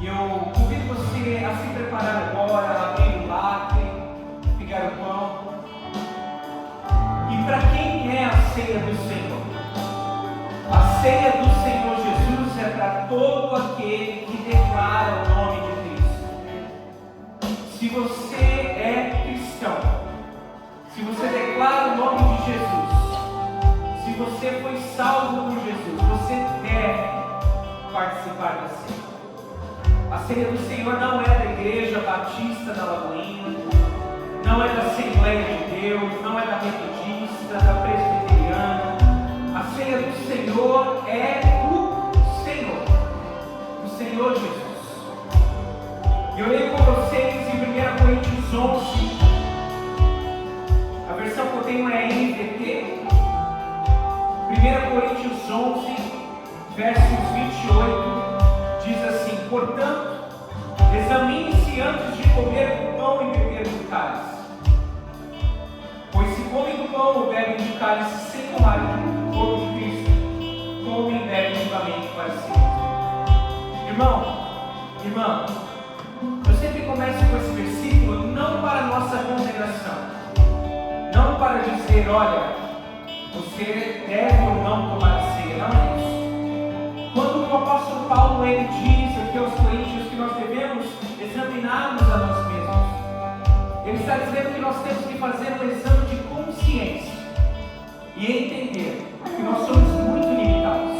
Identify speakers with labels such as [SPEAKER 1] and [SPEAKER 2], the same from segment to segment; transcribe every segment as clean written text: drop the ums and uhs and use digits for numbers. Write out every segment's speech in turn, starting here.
[SPEAKER 1] Eu convido você a se preparar agora, abrir o lacre, pegar o pão. E para quem é a ceia do Senhor? A ceia do Senhor Jesus é para todo aquele que declara o nome de Cristo. Se você é cristão, se você declara o nome de Jesus, se você foi salvo por Jesus, você deve participar da ceia. A ceia do Senhor não é da Igreja Batista da Lagoinha, não é da Assembleia de Deus, não é da Metodista, da Presbiteriana. A ceia do Senhor é do Senhor Jesus. Eu leio com vocês em 1 Coríntios 11, a versão que eu tenho é NVT, 1 Coríntios 11, versos 28, diz assim: portanto, examine-se antes de comer do pão e beber do cálice. Pois se comem do pão ou bebem do cálice sem tomar o corpo de Cristo, comem e bebem juntamente para si. Irmão, eu sempre começo com esse versículo não para a nossa condenação, não para dizer, olha, você deve ou não tomar a ceia, não é isso. Quando o apóstolo Paulo ele diz aqui aos Coríntios que nós devemos examinarmos a nós mesmos, ele está dizendo que nós temos que fazer um exame de consciência e entender que nós somos muito limitados.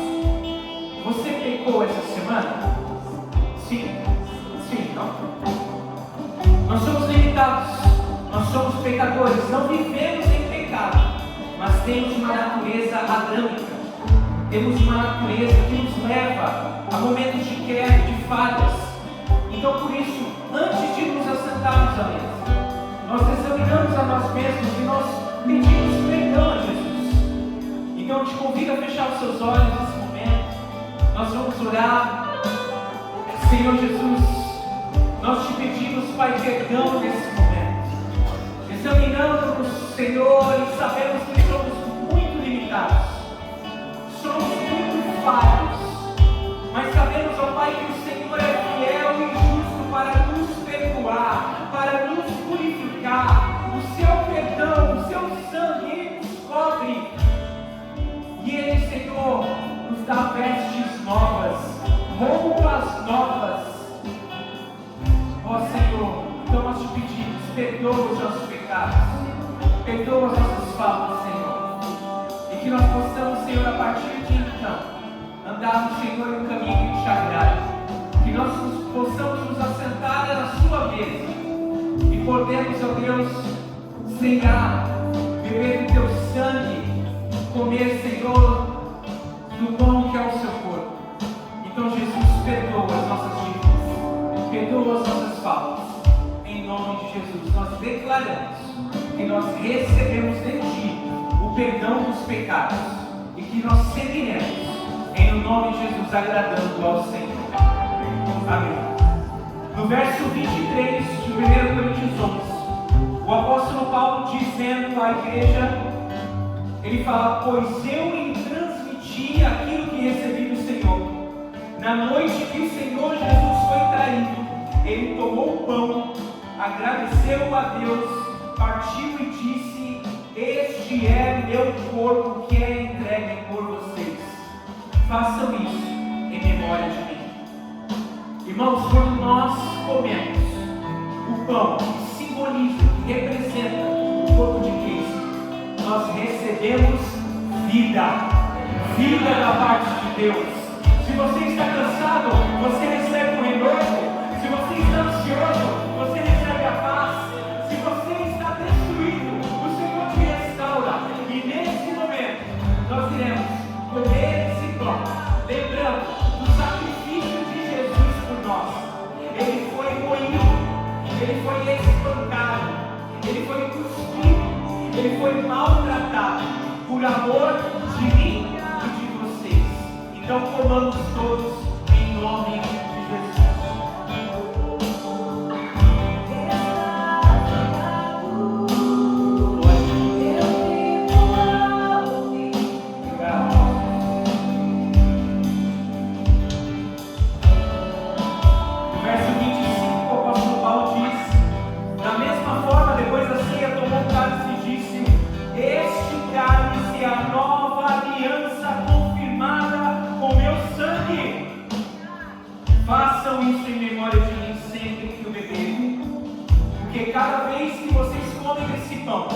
[SPEAKER 1] Você pecou essa semana? Sim, não? Nós somos limitados, nós somos pecadores, não vivemos em pecado, mas temos uma natureza adâmica, temos uma natureza que nos leva a momentos de queda, de falhas. Então, por isso, antes de nos assentarmos à mesa, nós examinamos a nós mesmos e nós pedimos perdão a Jesus. Então, eu te convido a fechar os seus olhos nesse momento. Nós vamos orar. Senhor Jesus, nós te pedimos, Pai, perdão nesse momento. Examinamos, Senhor, e sabemos que somos muito limitados, somos muito falhos, mas sabemos, ó Pai, que o Senhor é fiel e justo para nos perdoar, para nos purificar. O seu perdão, o seu sangue, Ele nos cobre. E Ele, Senhor, nos dá vestes novas, roupas novas. Ó Senhor, então nós te pedimos, perdoa os nossos pecados, perdoa as nossas faltas, Senhor, e que nós possamos, Senhor, a partir de então, andarmos, Senhor, em um caminho que te agrade, que nós possamos nos assentar na sua mesa e podemos, ó Deus, cear, beber do teu sangue, comer, Senhor, do pão que é o seu corpo. Então, Jesus, perdoa as nossas dívidas, perdoa as nossas faltas. Em nome de Jesus, nós declaramos que nós recebemos de Ti o perdão dos pecados e que nós seguiremos em nome de Jesus, agradando ao Senhor. Amém. No verso 23 de 1 Coríntios 11, o apóstolo Paulo dizendo à igreja, ele fala: pois eu lhe transmiti aquilo que recebi do Senhor. Na noite que o Senhor Jesus foi traído, ele tomou o pão, agradeceu a Deus, partiu e disse: este é meu corpo que é entregue por vocês. Façam isso em memória de mim. Irmãos, quando nós comemos o pão que simboliza, que representa o corpo de Cristo, nós recebemos vida da parte de Deus. Se você está cansado, você recebe um renovo. Se você está ansioso, você recebe a paz. Se você está destruído, o Senhor te restaura. E nesse momento, nós iremos comer esse pão, lembrando do sacrifício de Jesus por nós. Ele foi moído, ele foi espancado, ele foi cuspido, ele foi maltratado por amor de mim e de vocês. Então comamos todos em nome de Jesus. Façam isso em memória de mim sempre que o beberem. Porque cada vez que vocês comem esse pão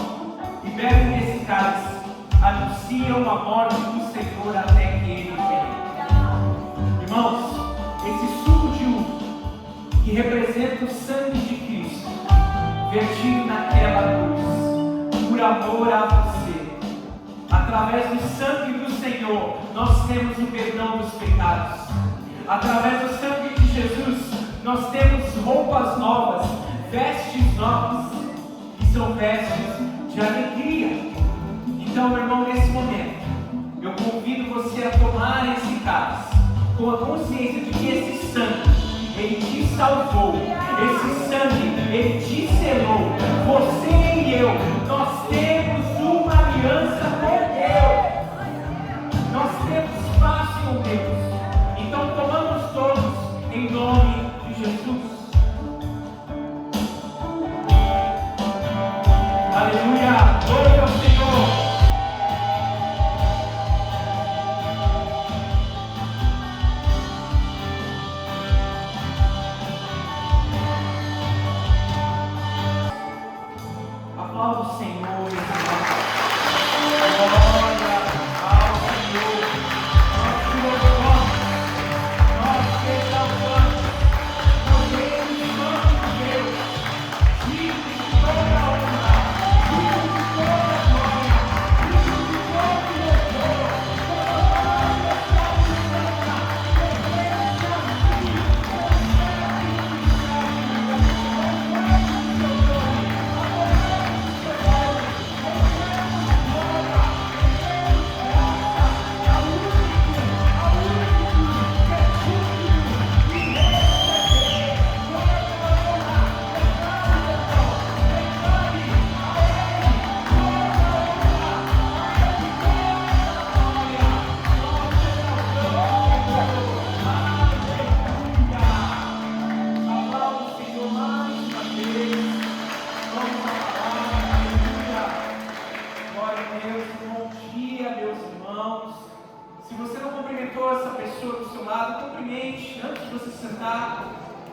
[SPEAKER 1] e bebem desse cálice, anunciam a morte do Senhor até que Ele venha. Irmãos, esse suco de uva, que representa o sangue de Cristo, vertido naquela cruz, por amor a você, através do sangue do Senhor, nós temos o perdão dos pecados. Através do sangue de Jesus, nós temos roupas novas, vestes novas, que são vestes de alegria. Então, meu irmão, nesse momento, eu convido você a tomar esse cálice, com a consciência de que esse sangue, ele te salvou, esse sangue, ele te selou. Você e eu, nós temos uma aliança com Deus. Nós temos paz com Deus. Então tomamos todos em nome de Jesus. Aleluia! Glória ao Senhor! Aplauda o Senhor, irmão. Glória ao Senhor. Nós te louvamos. Nós te exaltamos. Nós glorificamos Deus. Digno de toda a honra. Digno de toda a glória. Digno de todo o louvor.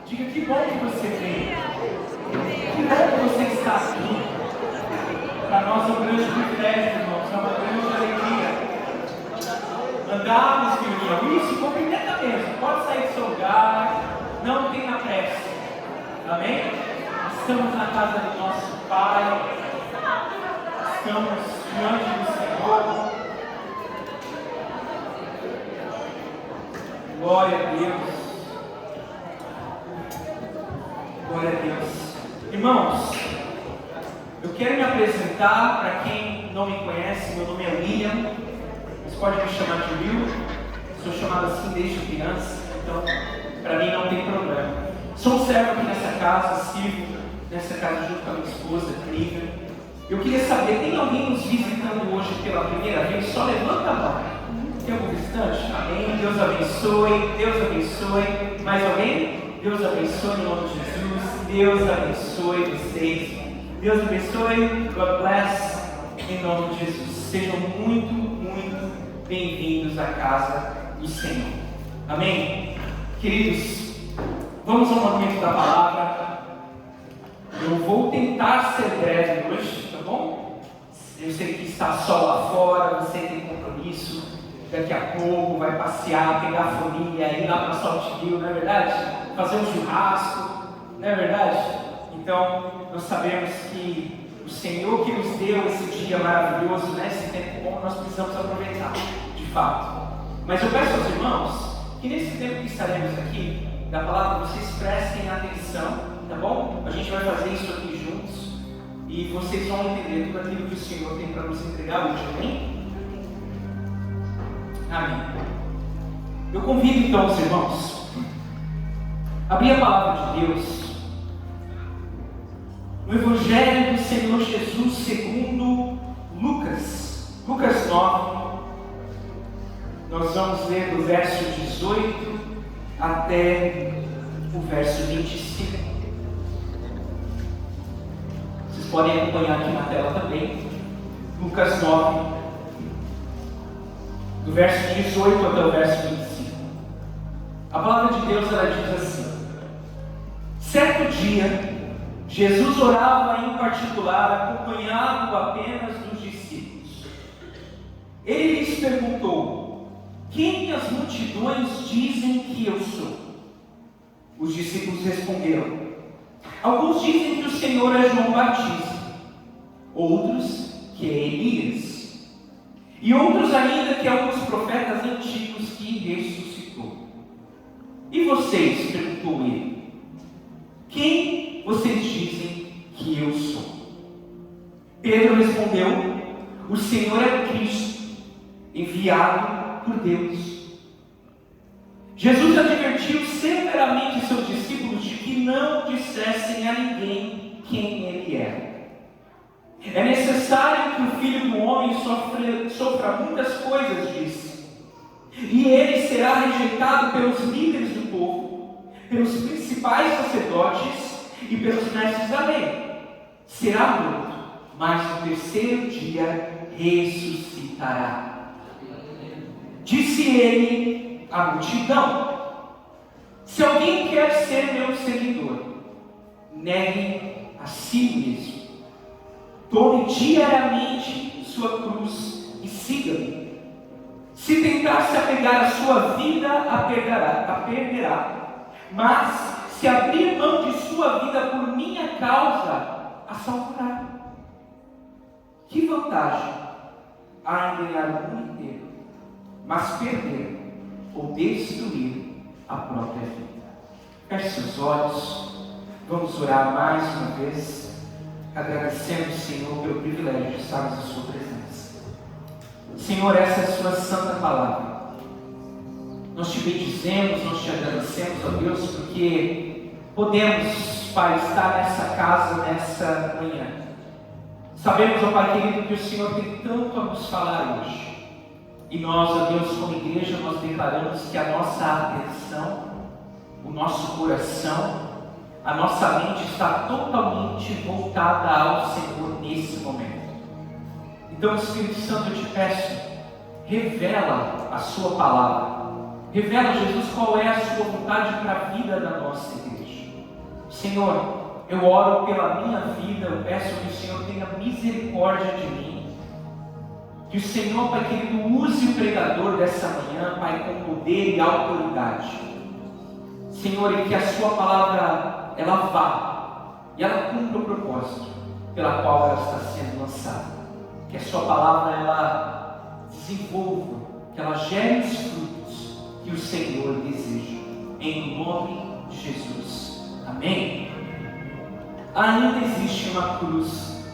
[SPEAKER 1] Diga que bom que você veio. Que bom que você está aqui. Para nós é um grande privilégio, irmãos. É uma grande alegria. Andarmos em união. Isso, cumprimenta mesmo. Pode sair do seu lugar. Não tenha pressa. Amém? Estamos na casa do nosso Pai. Estamos diante do Senhor. Glória a Deus. Glória a Deus. Irmãos, eu quero me apresentar para quem não me conhece. Meu nome é William. Vocês podem me chamar de Will. Sou chamado assim desde criança, então para mim não tem problema. Sou um servo aqui nessa casa, sirvo nessa casa junto com a minha esposa, Clívia. Eu queria saber, tem alguém nos visitando hoje pela primeira vez? Só levanta a mão. Tem algum visitante? Amém. Deus abençoe. Deus abençoe. Mais alguém? Deus abençoe em nome de Jesus. Deus abençoe vocês. Deus abençoe. God bless em nome de Jesus. Sejam muito, muito bem-vindos à casa do Senhor. Amém? Queridos, vamos ao momento da palavra. Eu vou tentar ser breve hoje, tá bom? Eu sei que está sol lá fora, você tem compromisso. Daqui a pouco vai passear, pegar a família, ir lá para Saltillo, não é verdade? Fazer um churrasco, não é verdade? Então, nós sabemos que o Senhor que nos deu esse dia maravilhoso, né? Esse tempo bom, nós precisamos aproveitar, de fato. Mas eu peço aos irmãos que nesse tempo que estaremos aqui, da palavra, vocês prestem atenção, tá bom? A gente vai fazer isso aqui juntos e vocês vão entender tudo aquilo que o Senhor tem para nos entregar hoje, amém? Amém. Eu convido então os irmãos a abrir a palavra de Deus no Evangelho do Senhor Jesus segundo Lucas 9. Nós vamos ler do verso 18 até o verso 25. Vocês podem acompanhar aqui na tela também. Lucas 9, do verso 18 até o verso 25. A palavra de Deus, ela diz assim: certo dia, Jesus orava em particular, acompanhado apenas dos discípulos. Ele lhes perguntou: quem as multidões dizem que eu sou? Os discípulos responderam: alguns dizem que o Senhor é João Batista, outros que é Elias, e outros ainda que é um dos profetas antigos que ressuscitou. E vocês? Perguntou ele. Quem vocês dizem que eu sou? Pedro respondeu: o Senhor é o Cristo, enviado por Deus. Jesus advertiu severamente seus discípulos de que não dissessem a ninguém quem ele era. É necessário que o Filho do Homem sofra muitas coisas, disse. E ele será rejeitado pelos líderes do povo, pelos principais sacerdotes e pelos mestres da lei. Será morto, mas no terceiro dia ressuscitará. Disse ele à multidão: se alguém quer ser meu seguidor, negue a si mesmo. Tome diariamente sua cruz e siga-me. Se tentar se apegar à sua vida, a perderá. Mas se abrir mão de sua vida por minha causa, a salvará. Que vantagem há em ganhar o mundo inteiro, mas perder ou destruir a própria vida? Feche seus olhos, vamos orar mais uma vez, agradecendo, Senhor, pelo privilégio de estarmos na sua presença. Senhor, essa é a sua santa palavra. Nós te bendizemos, nós te agradecemos, ó Deus, porque podemos, Pai, estar nessa casa, nessa manhã. Sabemos, ó Pai querido, que o Senhor tem tanto a nos falar hoje. E nós, ó Deus, como igreja, nós declaramos que a nossa atenção, o nosso coração, a nossa mente está totalmente voltada ao Senhor nesse momento. Então, Espírito Santo, eu te peço, revela a sua palavra. Revela, Jesus, qual é a sua vontade para a vida da nossa igreja. Senhor, eu oro pela minha vida, eu peço que o Senhor tenha misericórdia de mim. Que o Senhor, Pai querido, use o pregador dessa manhã, Pai, com poder e autoridade. Senhor, e que a sua palavra, ela vá e ela cumpra o propósito pela qual ela está sendo lançada. Que a sua palavra, ela desenvolva, que ela gere os frutos que o Senhor deseja. Em nome de Jesus. Amém? Ainda existe uma cruz,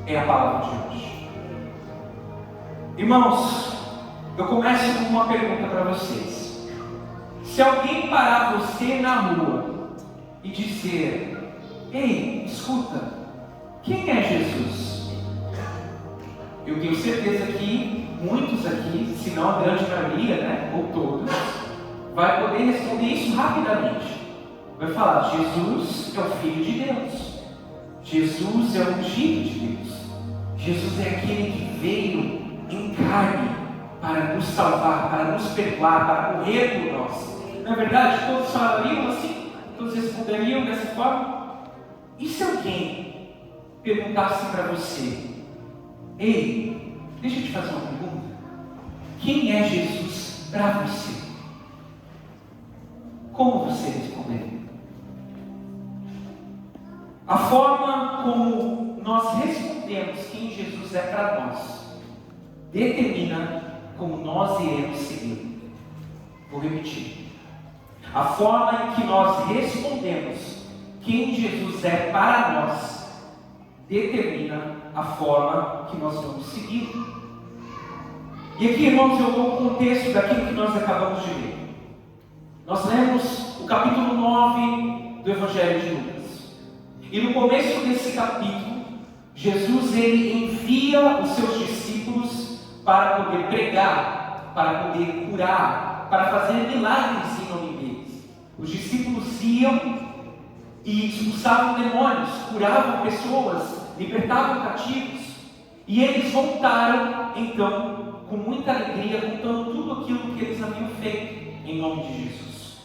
[SPEAKER 1] é a palavra de hoje. Irmãos, eu começo com uma pergunta para vocês. Se alguém parar você na rua e dizer: ei, escuta, quem é Jesus? Eu tenho certeza que muitos aqui, se não a grande maioria, né, ou todos, vai poder responder isso rapidamente. Vai falar: Jesus é o Filho de Deus. Jesus é o ungido de Deus. Jesus é aquele que veio em carne para nos salvar, para nos perdoar, para morrer por nós. Na verdade, todos falariam assim, todos responderiam dessa forma. E se alguém perguntasse para você: ei, deixa eu te fazer uma pergunta. Quem é Jesus para você? Como você responderia? A forma como nós respondemos quem Jesus é para nós determina como nós iremos seguir. Vou repetir. A forma em que nós respondemos quem Jesus é para nós determina a forma que nós vamos seguir. E aqui, irmãos, eu dou o contexto daquilo que nós acabamos de ler. Nós lemos o capítulo 9 do Evangelho de Lucas. E no começo desse capítulo, Jesus ele envia os seus discípulos para poder pregar, para poder curar, para fazer milagres em nome deles. Os discípulos iam e expulsavam demônios, curavam pessoas, libertavam cativos. E eles voltaram, então, com muita alegria, contando tudo aquilo que eles haviam feito em nome de Jesus.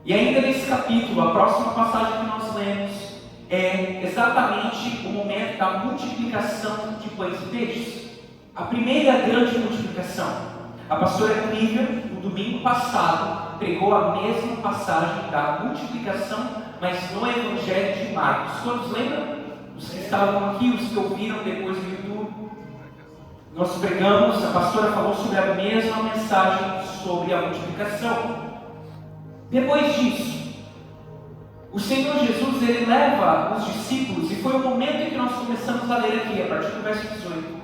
[SPEAKER 1] E ainda nesse capítulo, a próxima passagem que nós lemos é exatamente o momento da multiplicação de pães e peixes. A primeira grande multiplicação. A pastora Clívia, no domingo passado, pregou a mesma passagem da multiplicação, mas no Evangelho de Marcos. Todos lembram? Os que estavam aqui, os que ouviram depois do YouTube. Nós pregamos, a pastora falou sobre a mesma mensagem sobre a multiplicação. Depois disso, o Senhor Jesus, ele leva os discípulos, e foi o momento em que nós começamos a ler aqui, a partir do verso 18.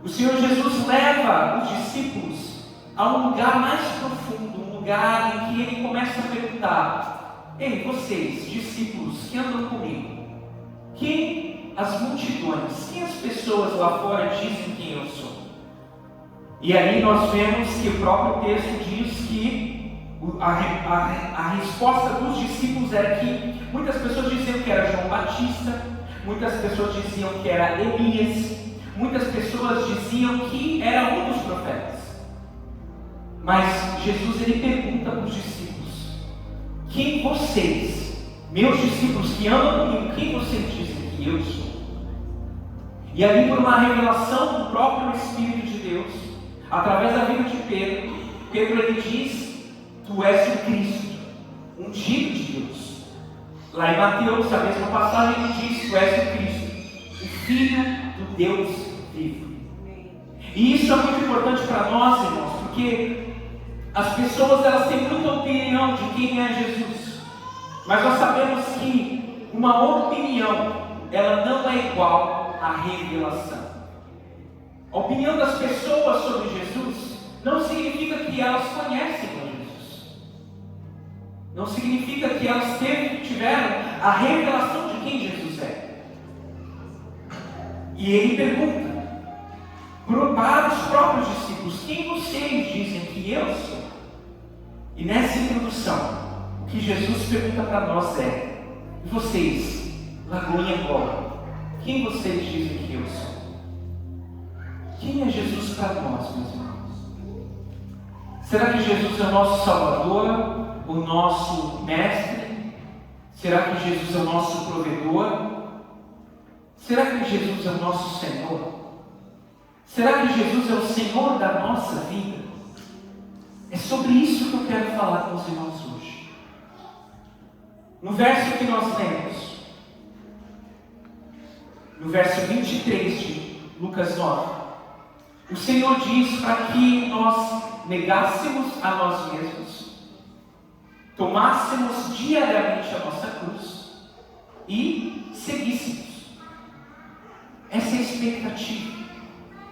[SPEAKER 1] O Senhor Jesus leva os discípulos a um lugar mais profundo, um lugar em que ele começa a perguntar: ei, vocês, discípulos que andam comigo, quem as multidões, quem as pessoas lá fora dizem quem eu sou? E aí nós vemos que o próprio texto diz que a resposta dos discípulos era que muitas pessoas diziam que era João Batista, muitas pessoas diziam que era Elias, muitas pessoas diziam que era um dos profetas. Mas Jesus, ele pergunta para os discípulos: quem vocês, meus discípulos que andam comigo, quem vocês dizem que eu sou? E ali, por uma revelação do próprio Espírito de Deus, através da vida de Pedro, ele diz: tu és o Cristo, ungido de Deus. Lá em Mateus, a mesma passagem, ele diz: tu és o Cristo, o Filho do Deus vivo. E isso é muito importante para nós, irmãos, porque as pessoas, elas têm muita opinião de quem é Jesus, mas nós sabemos que uma opinião, ela não é igual à revelação. A opinião das pessoas sobre Jesus não significa que elas conhecem a Jesus, não significa que elas tiveram a revelação de quem Jesus é. E ele pergunta para os próprios discípulos: quem vocês dizem que eu sou? E nessa introdução, o que Jesus pergunta para nós é: e vocês, Lagoinha Glória, quem vocês dizem que eu sou? Quem é Jesus para nós, meus irmãos? Será que Jesus é o nosso Salvador, o nosso Mestre? Será que Jesus é o nosso provedor? Será que Jesus é o nosso Senhor? Será que Jesus é o Senhor da nossa vida? É sobre isso que eu quero falar com os irmãos hoje. No verso que nós lemos, no verso 23 de Lucas 9, o Senhor diz para que nós negássemos a nós mesmos, tomássemos diariamente a nossa cruz e seguíssemos. Essa é a expectativa.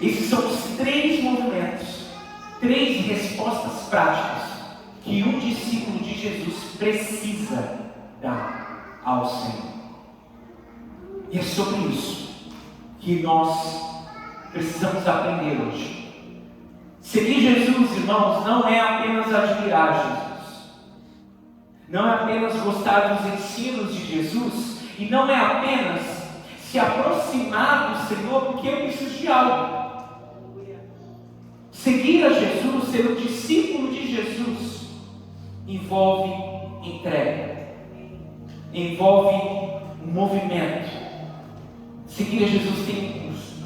[SPEAKER 1] Esses são os 3 movimentos, 3 respostas práticas que um discípulo de Jesus precisa dar ao Senhor. E é sobre isso que nós precisamos aprender hoje. Seguir Jesus, irmãos, não é apenas admirar Jesus, não é apenas gostar dos ensinos de Jesus, e não é apenas se aproximar do Senhor porque eu preciso de algo. Seguir a Jesus, ser um discípulo de Jesus, envolve entrega, envolve um movimento. Seguir a Jesus tem um custo.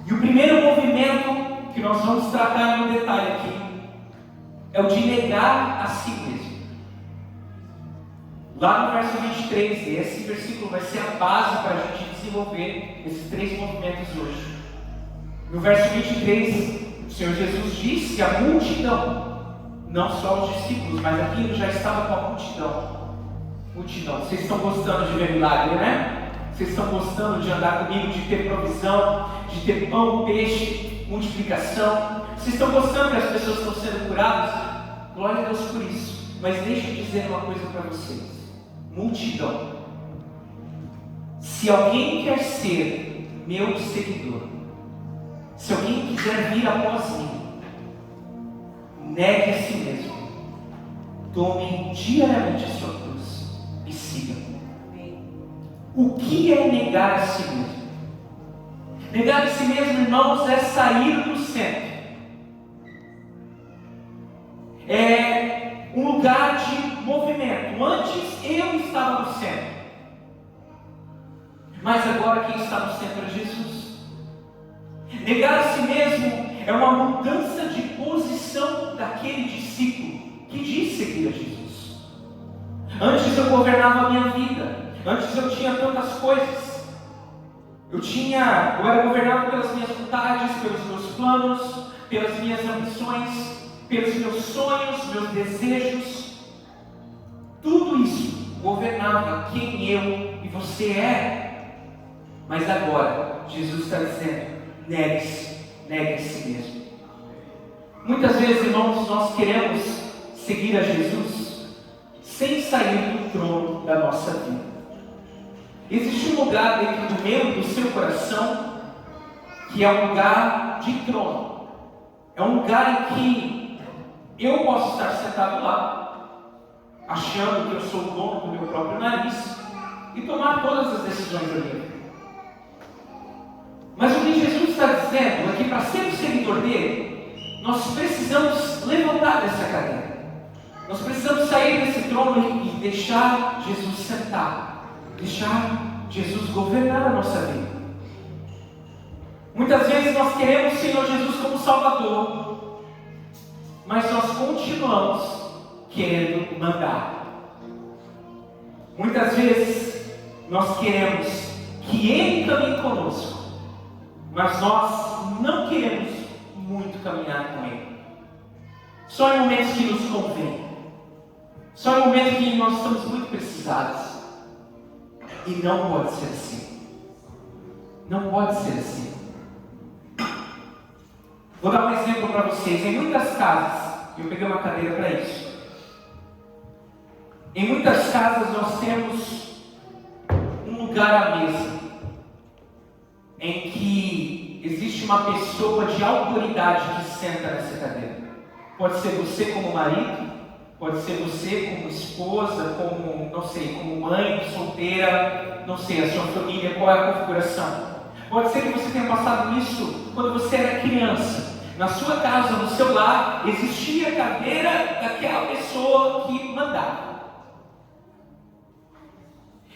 [SPEAKER 1] E o primeiro movimento que nós vamos tratar no detalhe aqui é o de negar a si mesmo. Lá no verso 23, esse versículo vai ser a base para a gente desenvolver esses 3 movimentos hoje. No verso 23, o Senhor Jesus disse que a multidão, não só os discípulos, mas aqui ele já estava com a multidão. Multidão, vocês estão gostando de ver milagre, né? Vocês estão gostando de andar comigo, de ter provisão, de ter pão, peixe, multiplicação. Vocês estão gostando que as pessoas estão sendo curadas? Glória a Deus por isso. Mas deixa eu dizer uma coisa para vocês. Multidão. Se alguém quer ser meu seguidor, se alguém quiser vir após mim, negue a si mesmo, tome diariamente a sua cruz e siga-me. O que é negar a si mesmo? Negar a si mesmo, irmãos, é sair do centro. É um lugar de exemplo, antes eu estava no centro, mas agora quem está no centro é Jesus. Negar a si mesmo é uma mudança de posição daquele discípulo que diz seguir a Jesus. Antes eu governava a minha vida, antes eu tinha tantas coisas, eu era governado pelas minhas vontades, pelos meus planos, pelas minhas ambições, pelos meus sonhos, meus desejos. Tudo isso governava quem eu e você é. Mas agora, Jesus está dizendo: negue a si mesmo. Muitas vezes, irmãos, nós queremos seguir a Jesus sem sair do trono da nossa vida. Existe um lugar dentro do meu e do seu coração que é um lugar de trono. É um lugar em que eu posso estar sentado lá, achando que eu sou o dono do meu próprio nariz e tomar todas as decisões da minha vida. Mas o que Jesus está dizendo é que para ser o seguidor dele, nós precisamos levantar dessa cadeira. Nós precisamos sair desse trono e deixar Jesus sentar, deixar Jesus governar a nossa vida. Muitas vezes nós queremos o Senhor Jesus como Salvador, mas nós continuamos querendo mandar. Muitas vezes nós queremos que Ele caminhe conosco, mas nós não queremos muito caminhar com Ele. Só em momentos que nos convém, só em momentos que nós estamos muito precisados. E não pode ser assim. Não pode ser assim. Vou dar um exemplo para vocês. Em muitas casas, eu peguei uma cadeira para isso. Em muitas casas nós temos um lugar à mesa em que existe uma pessoa de autoridade que senta nessa cadeira. Pode ser você como marido, pode ser você como esposa, como, não sei, como mãe, solteira, não sei, a sua família, qual é a configuração. Pode ser que você tenha passado isso quando você era criança. Na sua casa, no seu lar, existia a cadeira daquela pessoa que mandava.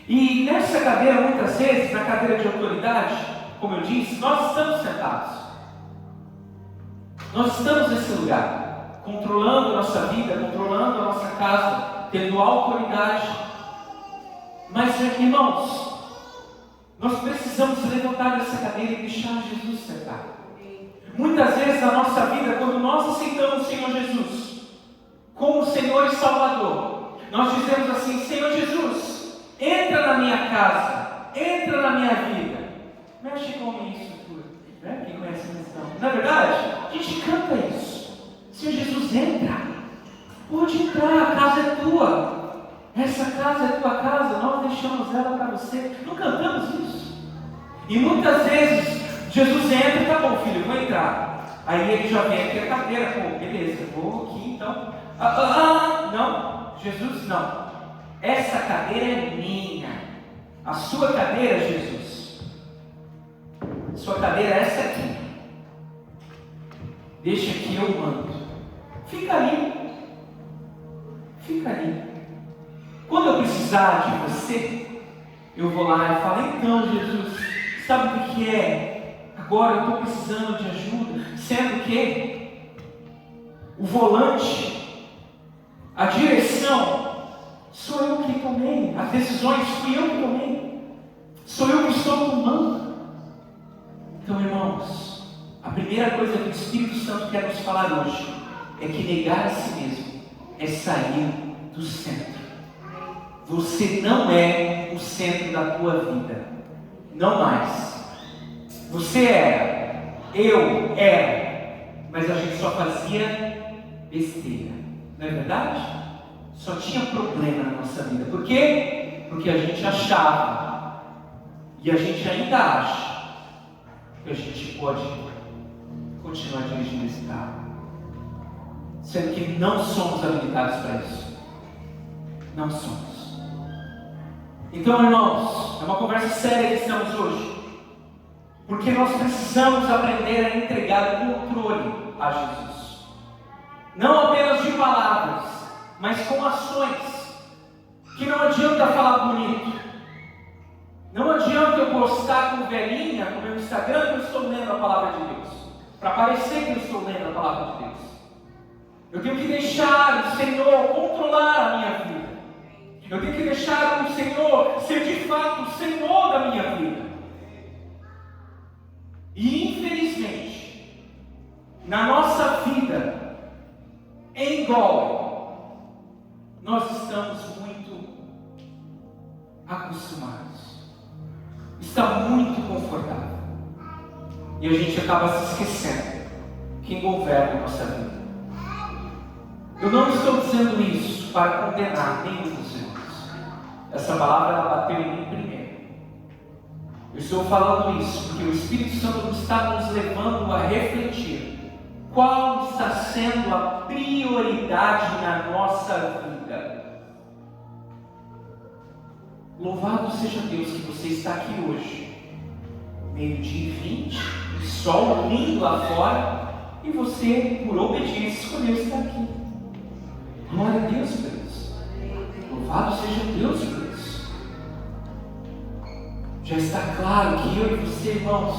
[SPEAKER 1] E nessa cadeira, muitas vezes, na cadeira de autoridade, como eu disse, nós estamos sentados. Nós estamos nesse lugar, controlando a nossa vida, controlando a nossa casa, tendo autoridade. Mas, irmãos, nós precisamos levantar dessa cadeira e deixar Jesus sentar. Muitas vezes na nossa vida, quando nós aceitamos o Senhor Jesus como Senhor e Salvador, nós dizemos assim: Senhor Jesus, entra na minha casa, entra na minha vida, mexe com a minha estrutura. Quem conhece a missão? Na verdade, a gente canta isso. Senhor Jesus, entra, pode entrar, a casa é tua, essa casa é tua casa, nós deixamos ela para você. Não cantamos isso? E muitas vezes Jesus entra, tá bom, filho, vou entrar. Aí ele já vem aqui a cadeira, pô, beleza, vou aqui então. Não, Jesus não. Essa cadeira é minha. A sua cadeira, Jesus. Sua cadeira é essa aqui. Deixa que eu mando. Fica ali. Fica ali. Quando eu precisar de você, eu vou lá e falo: então, Jesus, sabe o que é? Agora eu estou precisando de ajuda, sendo que o volante, a direção, sou eu que tomei, as decisões fui eu que tomei, sou eu que estou tomando. Então, irmãos, a primeira coisa que o Espírito Santo quer nos falar hoje é que negar a si mesmo é sair do centro. Você não é o centro da tua vida, não mais. Você era, eu era, mas a gente só fazia besteira, não é verdade? Só tinha problema na nossa vida. Por quê? Porque a gente achava, e a gente ainda acha, que a gente pode continuar dirigindo esse carro, sendo que não somos habilitados para isso. Não somos. Então, irmãos, é uma conversa séria que estamos hoje. Porque nós precisamos aprender a entregar o controle a Jesus. Não apenas de palavras, mas com ações. postar com velhinha no meu Instagram que eu estou lendo a palavra de Deus, para parecer que eu estou lendo a palavra de Deus. Eu tenho que deixar o Senhor controlar a minha vida. Eu tenho que deixar o Senhor ser de fato o Senhor da minha vida. E infelizmente, na nossa vida, em Galway, nós estamos muito acostumados. Está muito confortável. E a gente acaba se esquecendo quem governa a nossa vida. Eu não estou dizendo isso para condenar nenhum dos irmãos. Essa palavra ela bateu em mim primeiro. Eu estou falando isso porque o Espírito Santo está nos levando a refletir qual está sendo a prioridade na nossa vida. Louvado seja Deus que você está aqui hoje, 12h20, sol lindo lá fora, e você, por obediência, escolheu estar aqui. Glória a Deus por isso. Louvado seja Deus por isso. Já está claro que eu e você, irmãos,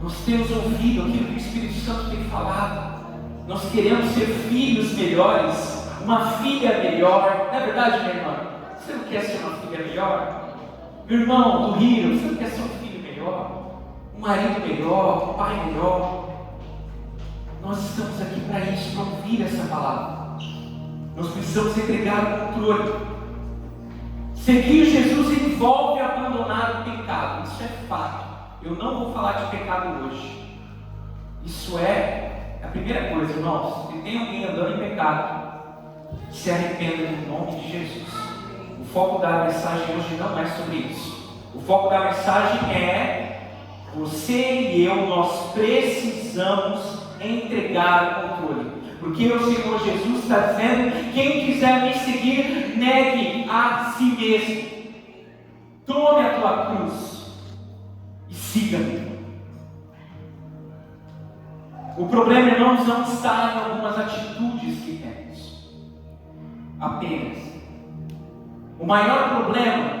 [SPEAKER 1] nós temos ouvido aquilo que o Espírito Santo tem falado. Nós queremos ser filhos melhores, uma filha melhor. Não é verdade, minha irmã? Você não quer ser uma filha melhor? Meu irmão do Rio, você não quer ser um filho melhor? Um marido melhor, um pai melhor? Nós estamos aqui para isso, para ouvir essa palavra. Nós precisamos entregar o controle. Seguir Jesus envolve abandonar o pecado. Isso é fato. Eu não vou falar de pecado hoje. Isso é a primeira coisa, irmãos. Se tem alguém andando em pecado, se arrependa no nome de Jesus. O foco da mensagem hoje não é sobre isso. O foco da mensagem é: você e eu, nós precisamos entregar o controle. Porque o Senhor Jesus está dizendo: quem quiser me seguir, negue a si mesmo. Tome a tua cruz e siga-me. O problema, irmãos, não está em algumas atitudes que temos apenas. O maior problema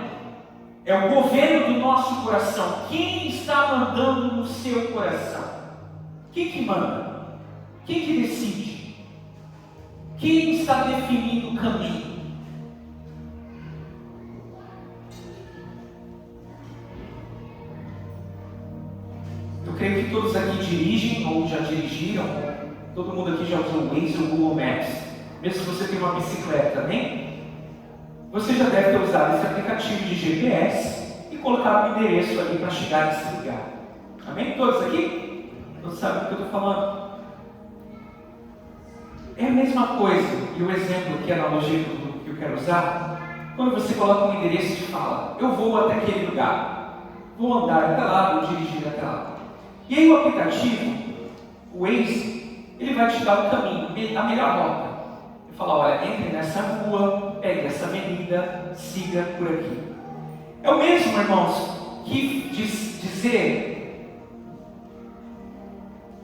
[SPEAKER 1] é o governo do nosso coração. Quem está mandando no seu coração? Quem que manda? Quem que decide? Quem está definindo o caminho? Eu creio que todos aqui dirigem ou já dirigiram. Todo mundo aqui já usou o Waze ou o Google Maps. Mesmo se você tem uma bicicleta, né? Você já deve ter usado esse aplicativo de GPS e colocado o endereço ali para chegar nesse lugar. Amém? Todos aqui? Todos sabem do que eu estou falando? É a mesma coisa, e o exemplo que a analogia que eu quero usar, quando você coloca um endereço e fala: eu vou até aquele lugar, vou andar até lá, vou dirigir até lá. E aí o aplicativo, o Waze, ele vai te dar o caminho, a melhor rota. Ele fala: olha, entre nessa rua, pegue essa avenida, siga por aqui. É o mesmo, irmãos, que dizer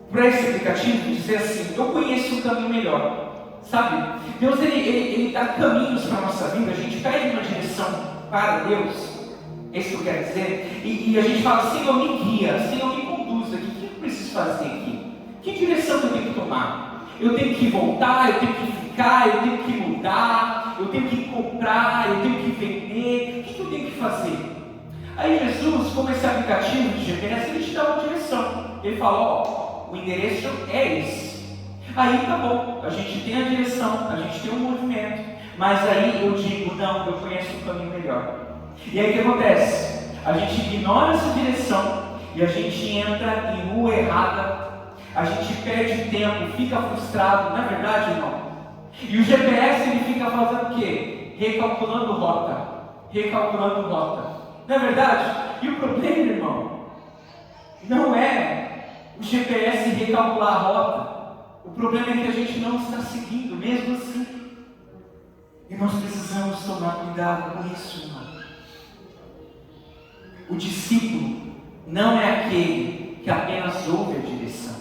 [SPEAKER 1] para esse aplicativo, dizer assim: eu conheço um caminho melhor. Sabe? Deus ele dá caminhos para a nossa vida. A gente pede uma direção para Deus. É isso que eu quero dizer. E a gente fala: Senhor, me guia, Senhor, me conduz aqui. O que eu preciso fazer aqui? Que direção eu tenho que tomar? Eu tenho que voltar, eu tenho que ficar, eu tenho que mudar, eu tenho que comprar, eu tenho que vender. O que eu tenho que fazer? Aí Jesus, como esse aplicativo de GPS, ele te dá uma direção. Ele fala: ó, o endereço é esse. Aí tá bom, a gente tem a direção, a gente tem um movimento, mas aí eu digo: não, eu conheço um caminho melhor. E aí o que acontece? A gente ignora essa direção e a gente entra em rua errada, a gente perde tempo, fica frustrado, não é verdade, irmão? E o GPS ele fica fazendo o quê? Recalculando rota, não é verdade? E o problema, irmão, não é o GPS recalcular a rota. O problema é que a gente não está seguindo, mesmo assim. E nós precisamos tomar cuidado com isso, irmão. O discípulo não é aquele que apenas ouve a direção.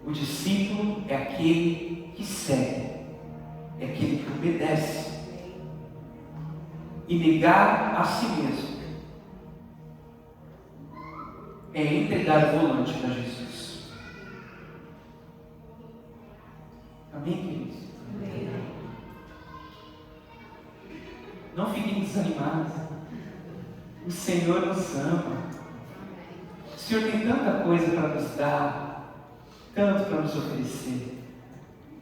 [SPEAKER 1] O discípulo é aquele que segue, é aquele que obedece. E negar a si mesmo é entregar o volante para Jesus. Amém, queridos? Amém. Não fiquem desanimados. O Senhor nos ama. O Senhor tem tanta coisa para nos dar, tanto para nos oferecer.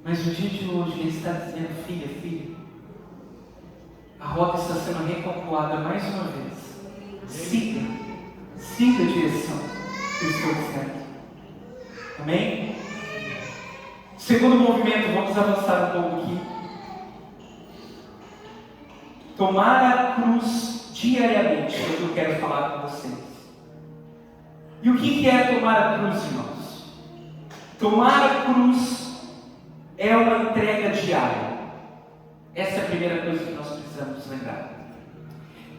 [SPEAKER 1] Mas no dia de hoje Ele está dizendo: filha, filho, a rota está sendo recalculada mais uma vez. Siga a direção que eu estou dizendo. Amém? Segundo movimento, vamos avançar um pouco aqui. Tomar a cruz diariamente é o que eu quero falar com vocês. E o que é tomar a cruz, irmãos? Tomar a cruz é uma entrega diária. Essa é a primeira coisa que nós precisamos lembrar.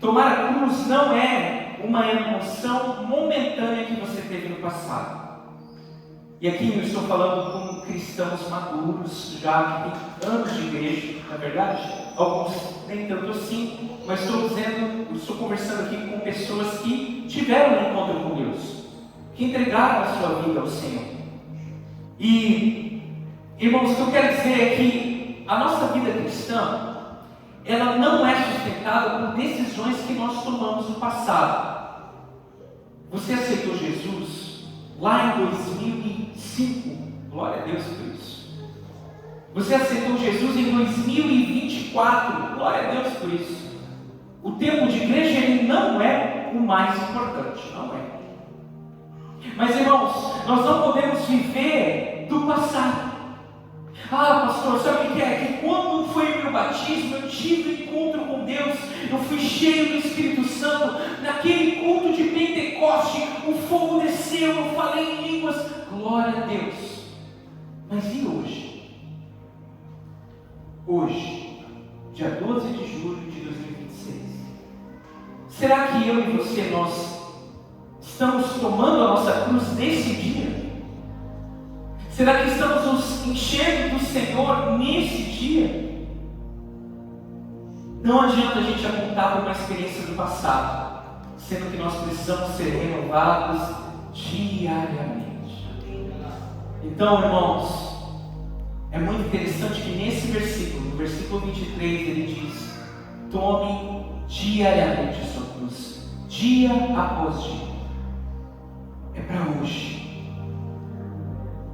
[SPEAKER 1] Tomar a cruz não é uma emoção momentânea que você teve no passado. E aqui eu estou falando com cristãos maduros, já que têm anos de igreja, na verdade, alguns nem tanto assim, mas estou conversando aqui com pessoas que tiveram um encontro com Deus, que entregaram a sua vida ao Senhor. E, irmãos, o que eu quero dizer é que a nossa vida cristã, ela não é sustentada por decisões que nós tomamos no passado. Você aceitou Jesus lá em 2005, glória a Deus por isso. Você aceitou Jesus em 2024, glória a Deus por isso. O tempo de igreja, ele não é o mais importante, não é. Mas, irmãos, nós não podemos viver do passado. Ah, pastor, sabe o que é? Que quando foi meu batismo, eu tive encontro com Deus, eu fui cheio do Espírito Santo. Naquele culto de Pentecoste, o fogo desceu, eu falei em línguas. Glória a Deus. Mas e hoje? Hoje, dia 12 de julho de 2026, será que eu e você, nós estamos tomando a nossa cruz nesse dia? Será que estamos nos enchendo do Senhor nesse dia? Não adianta a gente apontar para uma experiência do passado, sendo que nós precisamos ser renovados diariamente. Então, irmãos, é muito interessante que nesse versículo, no versículo 23, ele diz: tome diariamente a sua cruz, dia após dia. É para hoje.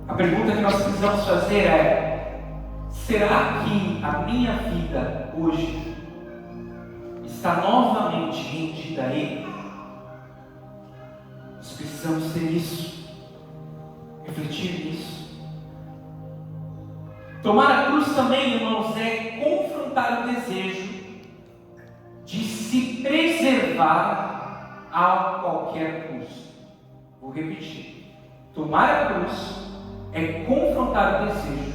[SPEAKER 1] A pergunta que nós precisamos fazer é: será que a minha vida hoje está novamente rendida a Ele? Nós precisamos ter isso, refletir nisso. Tomar a cruz também, irmãos, é confrontar o desejo de se preservar a qualquer custo. Vou repetir: tomar a cruz é confrontar o desejo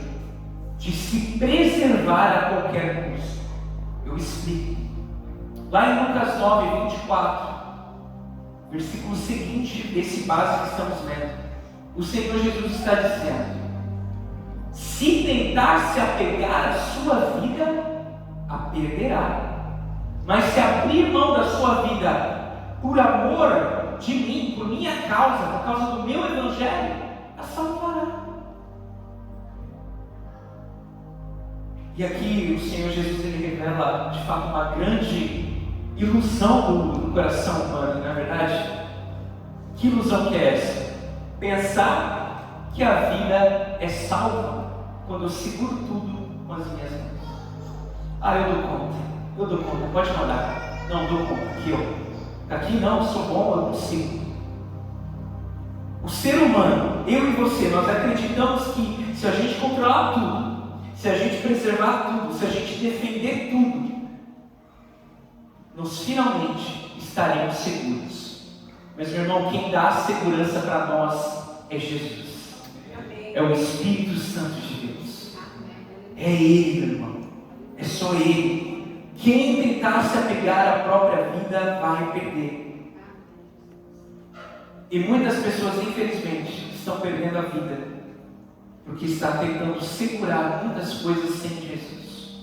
[SPEAKER 1] de se preservar a qualquer custo. Eu explico. Lá em Lucas 9, 24, versículo seguinte desse básico que estamos lendo, o Senhor Jesus está dizendo: se tentar se apegar à sua vida, a perderá. Mas se abrir mão da sua vida por amor de mim, por minha causa, por causa do meu evangelho, a salvará. E aqui o Senhor Jesus, ele revela de fato uma grande ilusão do coração humano, não é verdade? Que ilusão que é essa? Pensar que a vida é salva quando eu seguro tudo com as minhas mãos. Ah, eu dou conta, pode mandar. Não, dou conta, aqui não, eu sou bom, eu consigo. O ser humano, eu e você, nós acreditamos que se a gente controlar tudo, se a gente preservar tudo, se a gente defender tudo, nós finalmente estaremos seguros. Mas, meu irmão, quem dá a segurança para nós é Jesus. É o Espírito Santo de Deus. É Ele, meu irmão. É só Ele. Quem tentar se apegar à própria vida vai perder. E muitas pessoas, infelizmente, estão perdendo a vida porque está tentando segurar muitas coisas sem Jesus.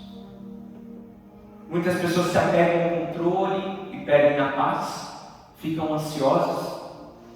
[SPEAKER 1] Muitas pessoas se apegam ao controle e perdem a paz, ficam ansiosas,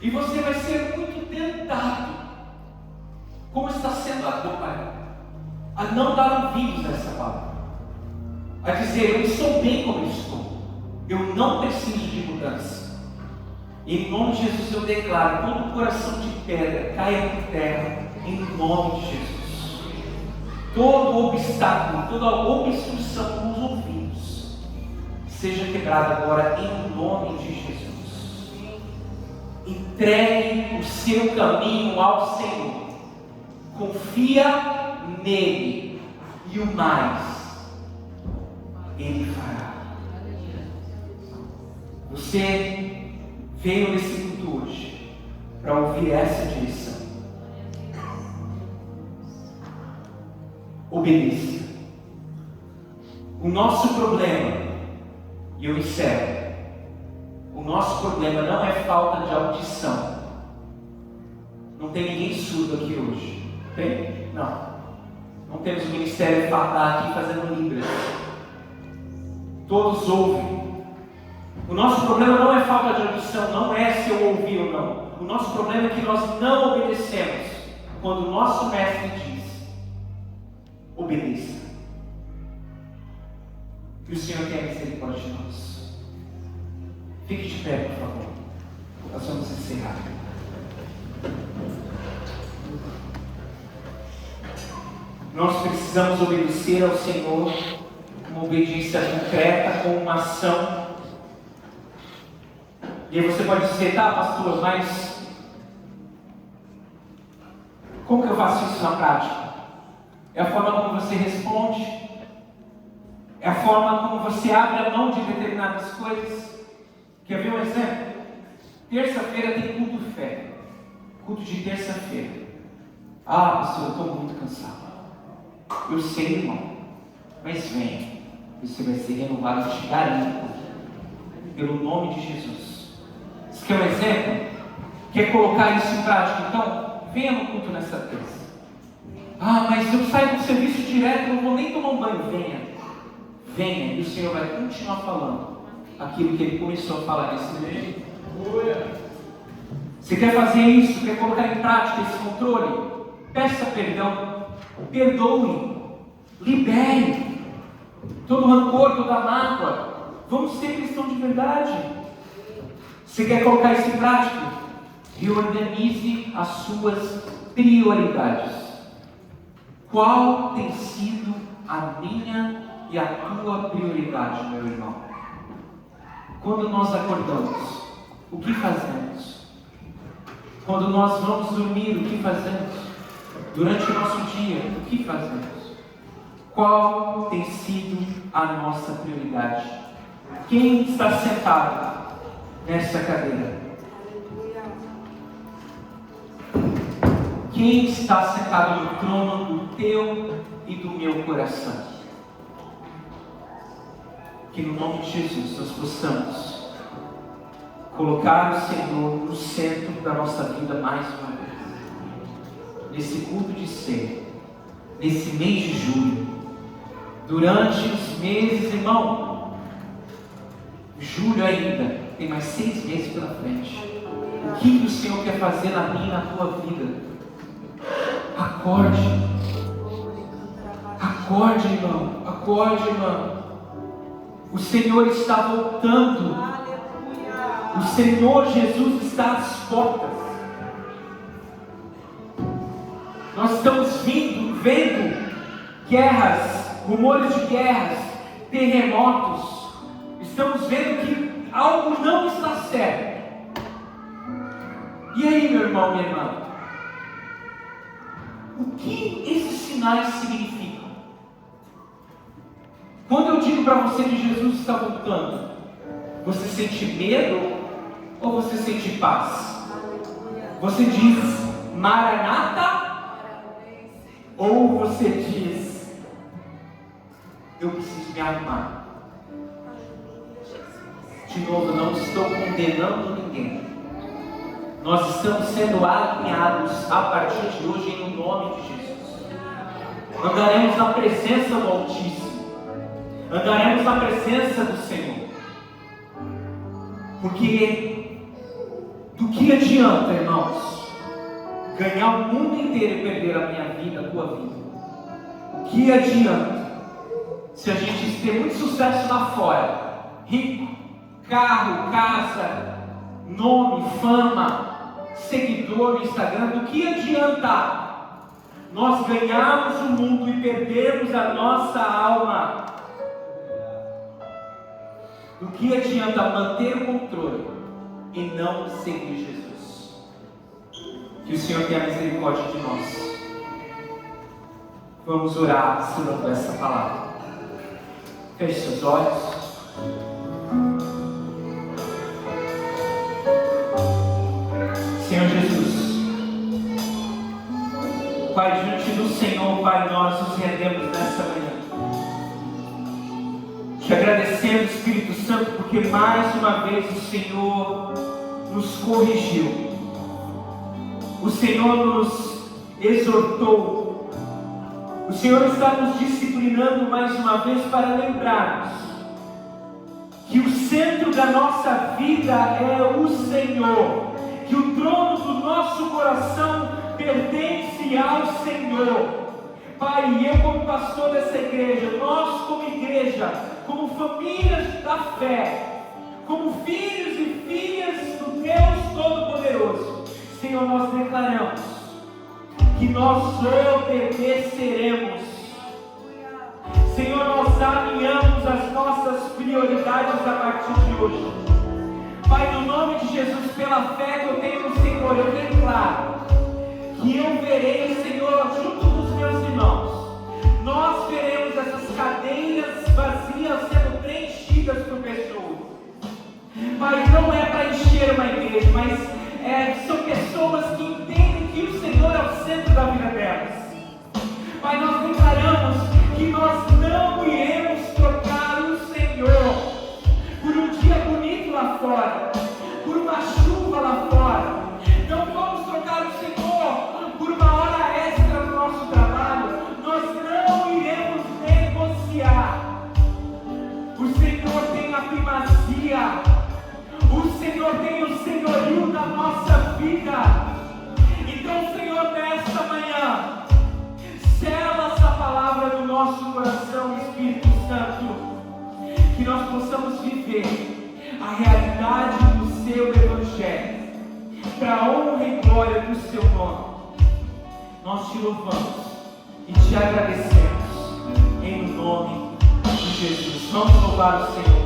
[SPEAKER 1] E você vai ser muito tentado, como está sendo agora, a não dar ouvidos a essa palavra, a dizer: eu estou bem como eu estou, eu não preciso de mudança. Em nome de Jesus eu declaro: todo coração de pedra caia por terra, em nome de Jesus. Todo obstáculo, toda obstrução nos ouvidos seja quebrada agora, em nome de Jesus. Entregue o seu caminho ao Senhor, confia nele, e o mais Ele fará. Você veio nesse culto hoje para ouvir essa direção. Obedeça. O nosso problema, e eu encerro, o nosso problema não é falta de audição. Não tem ninguém surdo aqui hoje. Tem? Não. Não temos o ministério Fatah aqui fazendo libras. Todos ouvem. O nosso problema não é falta de audição, não é se eu ouvi ou não. O nosso problema é que nós não obedecemos quando o nosso mestre diz: obedeça. Que o Senhor tenha misericórdia de nós. Fique de pé, por favor. Nós vamos encerrar. Nós precisamos obedecer ao Senhor, uma obediência concreta, com uma ação. E aí você pode dizer: tá, pastor, mas como que eu faço isso na prática? É a forma como você responde, é a forma como você abre a mão de determinadas coisas. Quer ver um exemplo? Terça-feira tem culto fé. Culto de terça-feira. Ah, pastor, eu estou muito cansado. Eu sei, irmão, mas venha. Você vai ser renovado, eu te garanto, pelo nome de Jesus. Você quer um exemplo? Quer colocar isso em prática? Então, venha no culto nessa terça. Ah, mas eu saio do serviço direto, não vou nem tomar um banho. Venha. Venha, e o Senhor vai continuar falando aquilo que Ele começou a falar nesse momento. Você quer fazer isso? Quer colocar em prática esse controle? Peça perdão, perdoe, libere todo rancor, toda mágoa. Vamos ser cristãos de verdade. Você quer colocar isso em prática? Reorganize as suas prioridades. Qual tem sido a minha e a tua prioridade, meu irmão? Quando nós acordamos, o que fazemos? Quando nós vamos dormir, o que fazemos? Durante o nosso dia, o que fazemos? Qual tem sido a nossa prioridade? Quem está sentado nessa cadeira? Quem está sentado no trono do teu e do meu coração? Que no nome de Jesus nós possamos colocar o Senhor no centro da nossa vida mais uma vez. Nesse culto de ceia, nesse mês de julho, durante os meses, irmão, julho ainda, tem mais 6 meses pela frente. O que o Senhor quer fazer na minha e na tua vida? Acorde. Acorde, irmão. Acorde, irmão. O Senhor está voltando. O Senhor Jesus está às portas. Nós estamos vendo guerras, rumores de guerras, terremotos. Estamos vendo que algo não está certo. E aí, meu irmão, minha irmã? O que esses sinais significam? Quando eu digo para você que Jesus está voltando, você sente medo ou você sente paz? Você diz Maranata ou você diz eu preciso me arrumar? De novo, não estou condenando ninguém. Nós estamos sendo alinhados a partir de hoje em nome de Jesus. Andaremos na presença do Altíssimo. Andaremos na presença do Senhor. Porque Do que adianta, irmãos, ganhar o mundo inteiro e perder a minha vida, a tua vida? O que adianta se a gente ter muito sucesso lá fora, rico, carro, casa, nome, fama, seguidor no Instagram? Do que adianta nós ganharmos o mundo e perdermos a nossa alma? Do que adianta manter o controle e não seguir Jesus? Que o Senhor tenha misericórdia de nós. Vamos orar sobre essa palavra. Feche seus olhos. Senhor Jesus, Pai, diante do Senhor, Pai, nós nos rendemos nessa manhã. Te agradecemos, Espírito Santo, porque mais uma vez o Senhor nos corrigiu. O Senhor nos exortou. O Senhor está nos disciplinando mais uma vez para lembrarmos que o centro da nossa vida é o Senhor, que o trono do nosso coração pertence ao Senhor. Pai, e eu como pastor dessa igreja, nós como igreja, como famílias da fé, como filhos e filhas do Deus Todo-Poderoso, Senhor, nós declaramos que nós obedeceremos. Senhor, nós alinhamos as nossas prioridades a partir de hoje. Pai, no nome de Jesus, pela fé que eu tenho no Senhor, eu declaro que eu verei, Senhor, junto dos meus irmãos, nós veremos essas cadeiras vazias sendo preenchidas por pessoas. Pai, não é para encher uma igreja, mas são pessoas que entendem que o Senhor é o centro da vida delas. Pai, nós declaramos que nós não iremos trocar o Senhor por um dia bonito lá fora, por uma chuva lá fora. Não vamos trocar o Senhor por uma hora extra no nosso trabalho. Nós não iremos negociar. O Senhor tem a primazia. O Senhor tem o senhorio da nossa vida. Então, Senhor, nesta manhã, sela essa palavra no nosso coração, Espírito Santo, que nós possamos viver a realidade do Seu Evangelho, para a honra e glória do Seu nome. Nós te louvamos e te agradecemos, em nome de Jesus. Vamos louvar o Senhor.